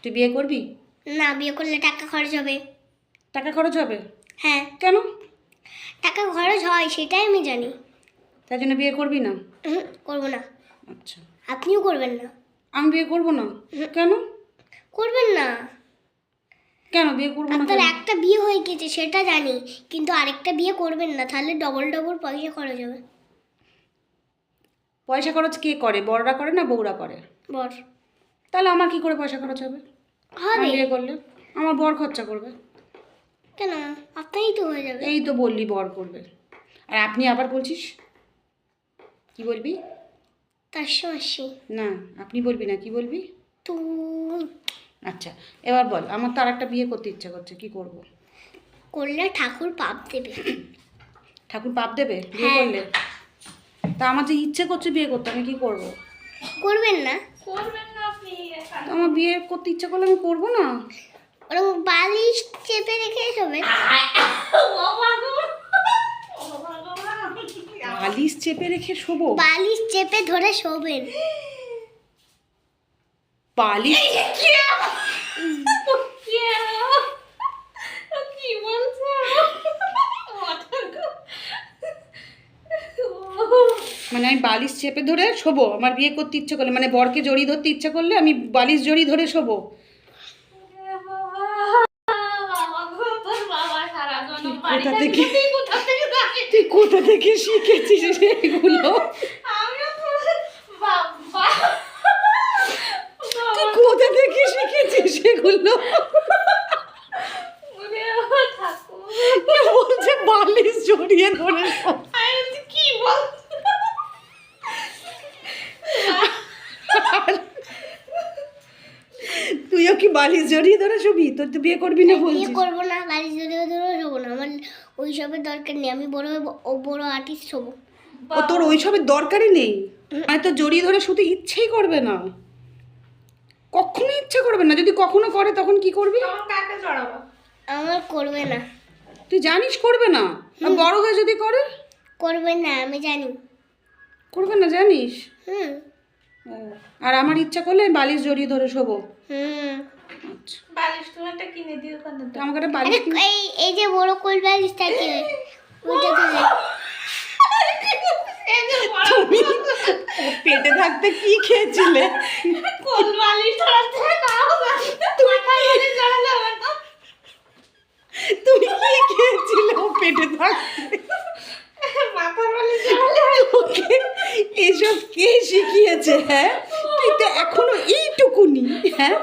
তুই বিয়ে করবি? না, বিয়ে করলে টাকা খরচ হবে। টাকা খরচ হবে? হ্যাঁ, কেন? টাকা খরচ হয় সেটাই আমি জানি। তাই জন্য বিয়ে করবি না? করবো না। আচ্ছা, আপনিও করবেন না। আমি বিয়ে করবো না? কেন? করবেন না। কেন বিয়ে করবো না? আপনার একটা বিয়ে হয়ে গেছে সেটা জানি, কিন্তু আরেকটা বিয়ে করবেন না, তাহলে ডবল ডবল পয়সা খরচ হবে। পয়সা খরচ কে করে? বড়রা করে না বউরা করে? বর তাহলে আমার কি করে পয়সা খরচ হবে? আমি হবে। বিয়ে করলে আমার বর খরচা করবে। কেন? আপনারই তো হয়ে যাবে। এই তো বললি বর করবে, আর আপনি আবার বলছিস কি বলবি? তার সমস্যা না, আপনি বলবি না, কি বলবি? তো আচ্ছা, এবার বল, আমার তো আর একটা বিয়ে করতে ইচ্ছা করছে, কি করব? করলে ঠাকুর পাপ দেবে। ঠাকুর পাপ দেবে বিয়ে হ্যাঁ। করলে? তা আমার যে ইচ্ছে করছে বিয়ে করতে, আমি কি করব? করবেন না। তো আমার বিয়ে করতে ইচ্ছা করলে আমি করবো না? ওরকম বালিশ চেপে রেখে শোবেন। বালিশ চেপে রেখে শোবো? বালিশ চেপে ধরে শোবেন। বালিশ? মানে আমি বালিশ চেপে ধরে শোবো আমার বিয়ে করতে ইচ্ছে করলে? মানে বরকে জড়িয়ে ধরতে ইচ্ছা করলে আমি বালিশ জড়িয়ে ধরে শোবো? কোথা থেকে তুই কোথা থেকে শিখেছিস এগুলো? তুই কোথা থেকে শিখেছিস এগুলো? বলছে বালিশ জড়িয়ে ধরে শোবো। তুইও কি বালিশ জড়িয়ে ধরে শোবি? তোর তো বিয়ে করবি না বিয়ে বলছিস। করবো না, বালিশ ধরে ধরে শোবো না। আমার ওইসবের দরকার নেই। আমি বড় বড় আর্টিস্ট হবো। ও তোর ওইসবের দরকারই নেই? আমি তো জড়িয়ে ধরে শুতে ইচ্ছেই করবে না, কখনো ইচ্ছে করবে না। যদি কখনো করে তখন কি করবি? আমার করবে না। তুই জানিস করবে না, আর বড় হয়ে যদি করে? করবে না, আমি জানি। করবে না জানিস? হুম ও, আর আমার ইচ্ছা করলে আমি বালিশ জড়িয়ে ধরে শোবো? হুম আচ্ছা, বালিশ তুমি একটা কিনে দিও কেন? তো আমাকে একটা আরে বালিশ এই যে বড় কোল বালিশ থাকে ওইটা ধরে। তুমি ও পেটে থাকতে কি খেয়েছিলে? কোন বালিশ ধরাতে